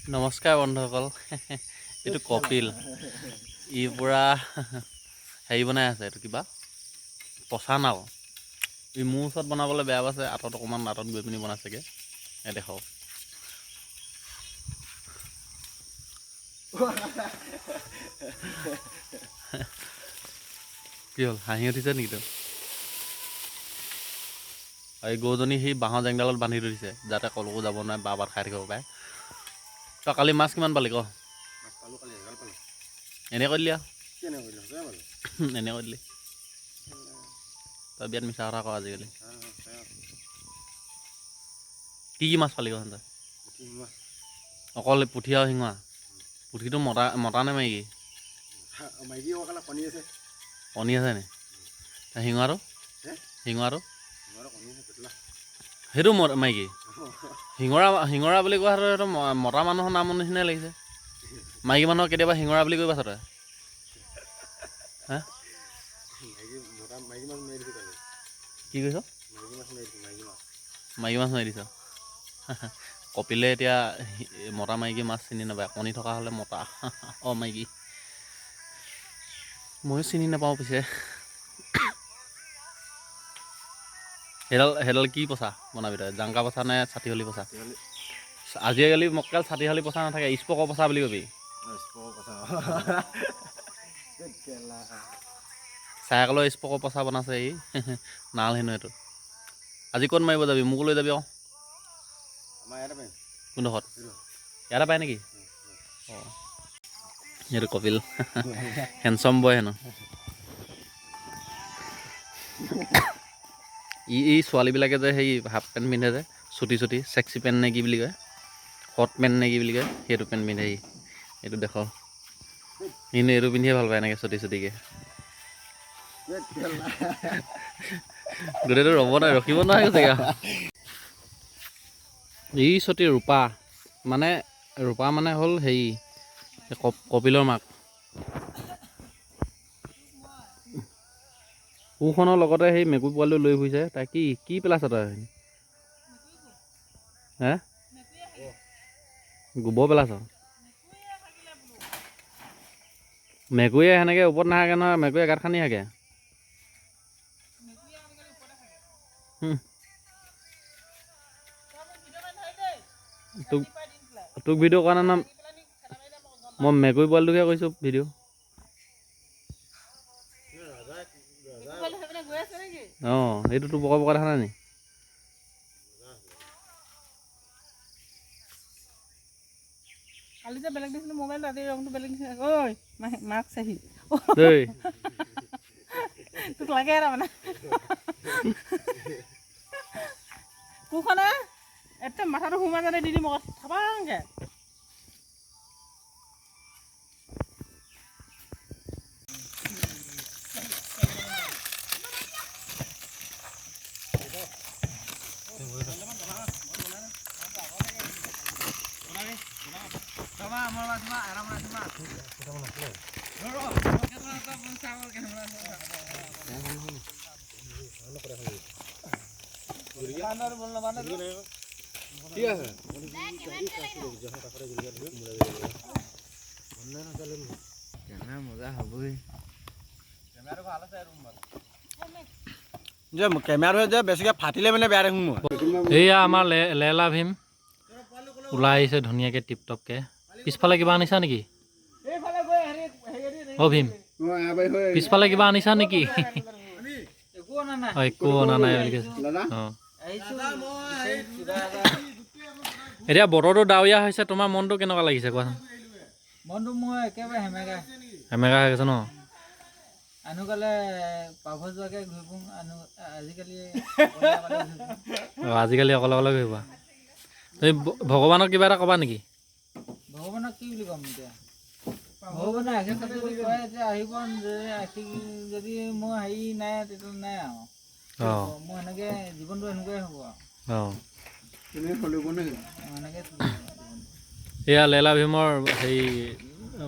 নমস্কাৰ বন্ধুসকল এইটো কপিল ই পুৰা হেৰি বনাই আছে এইটো কিবা পচা নাও ই মোৰ ওচৰত বনাবলৈ বেয়া পাইছে আঁতত অকণমান আঁতত গৈ পিনি বনাইছেগৈ এই দেখক কি হ'ল হাঁহি উঠিছে নেকি তো এই গৰুজনী সেই বাঁহৰ জেংডালত বান্ধি থৈ দিছে যাতে কলৈকো যাব নোৱাৰে বাট খাই থাকিব পাৰে তই কালি মাছ কিমান পালি ক এনে কৰি দিলি এনে কৰি দিলি তই বিয়াত মিছা কথা ক আজিকালি কি কি মাছ পালি কচোন তই অকল পুঠি আৰু শিঙৰা পুঠিটো মতা নে মাইকী কণী আছে নি শিঙৰাটো সেইটো মাইকী শিঙৰা বুলি কোৱা সেইটো মতা মানুহৰ নামৰ নিচিনাই লাগিছে মাইকী মানুহক কেতিয়াবা শিঙৰা বুলি কৈ পাইছ তই হা কি কৈছ মাইকী মাছ মাৰি দিছ কপিলে এতিয়া মতা মাইকী মাছ চিনি নাপায় কণী থকা হ'লে মতা মাইকী ময়ো চিনি নাপাওঁ পিছে সেইডাল কি পচা বনাবি তই জাংকা পচা নে ছাতিহলি পচা আজিকালি মক্কেল ছাতিহলি পচা নাথাকে স্পকৰ পচা বুলি কবি চাইকেলৰ স্পকৰ পচা বনাইছে এই নাল হেনো এইটো আজি ক'ত মাৰিব যাবি মোকো লৈ যাবি আকৌ কোনডোখৰত ইয়াতে পায় নেকি অঁ এইটো কপিল হেণ্ডচম বয় হেনো এই ছোৱালীবিলাকে যে সেই হাফ পেণ্ট পিন্ধে যে চুটি চেক্সি পেণ্ট নে কি বুলি কয় হট পেণ্ট নে কি বুলি কয় সেইটো পেণ্ট পিন্ধে এইটো দেখ কিন্তু এইটো পিন্ধিয়ে ভাল পায় এনেকৈ চুটিকৈ গোটেইটো ৰখিব নোৱাৰে চাগে এই চুটি ৰূপা মানে হ'ল হেৰি কপিলৰ মাক কুখনৰ লগতে সেই মেকুৰী পোৱালিটো লৈ ফুৰিছে তাই কি পেলাইছ তই হে গোবৰ পেলাইছ মেকুৰীয়ে সেনেকৈ ওপৰত নাহাগে নহয় মেকুৰীয়ে গাঁত খান্দি হাগে তোক ভিডিঅ' কৰা নাই মই মেকুৰী পোৱালিটোকে কৈছোঁ ভিডিঅ' অঁ সেইটো তোৰ বকা দেখা নাই নি কালি যে বেলেগ দিছিলো মোবাইল আজি ৰংটো বেলেগ দিছে ঐ মাক চাহি দেই তোক লাগে তাৰমানে কুখনে এতে মাথাটো সোমাই যাতে দি দিম আকৌ থাপাংকে কেমেৰাটো যে বেছিকৈ ফাটিলে মানে বেয়া দেখোন মই এয়া আমাৰ লেলা ভীম ওলাই আহিছে ধুনীয়াকৈ টিপটপকৈ পিছফালে কিবা আনিছা নেকি অ' ভীম পিছফালে কিবা আনিছা নেকি একো অনা নাই বুলি কৈছে অঁ এতিয়া বতৰটো ডাৱৰীয়া হৈছে তোমাৰ মনটো কেনেকুৱা লাগিছে কোৱাচোন মনটো মই একেবাৰে সেমেকা হৈ গৈছে ন আনুকালে পাভ যোৱাকৈ ঘূৰি ফুৰোঁ আজিকালি অকলে ঘূৰিব তুমি ভগৱানক কিবা এটা ক'বা নেকি ভগৱানক কি বুলি ক'ম এতিয়া ভগৱানে আশে পাশে যদি কয় যে আহিব যদি মোৰ হেৰি নাই তেতিয়া নাই আৰু অঁ মোৰ এনেকৈ জীৱনটো এনেকুৱাই হ'ব অঁ এনেকৈ এয়া লেলা ভীমৰ হেৰি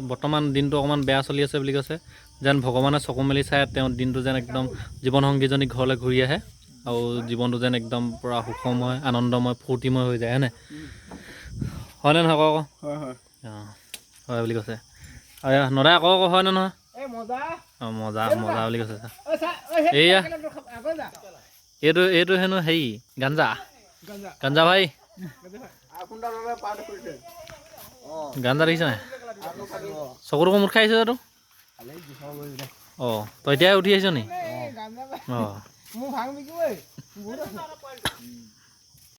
বৰ্তমান দিনটো অকণমান বেয়া চলি আছে বুলি কৈছে যেন ভগৱানে চকু মেলি চাই তেওঁৰ দিনটো যেন একদম জীৱন সংগীজনী ঘৰলৈ ঘূৰি আহে আৰু জীৱনটো যেন একদম পূৰা সুখময় আনন্দময় ফূৰ্তিময় হৈ যায় হয়নে হয়নে নহয় আকৌ হয় হয় অঁ হয় বুলি কৈছে আৰু নদাই আকৌ হয়নে নহয় এই মজা অঁ মজা মজা বুলি কৈছে ঐ চা ঐ হে এইয়া আগত যা এইটো হেনো হেৰি গাঞ্জা গাঞ্জা গাঞ্জা ভাই আপোনটা ললে পাৰ্ট কৰিছে গাঞ্জা দেখিছ নাই চকুটো মুঠ খাই আহিছ তোৰ অঁ তই এতিয়াই উঠি আহিছ নি গাঞ্জা অঁ মোৰ ভাং বিকিব বহুত আছে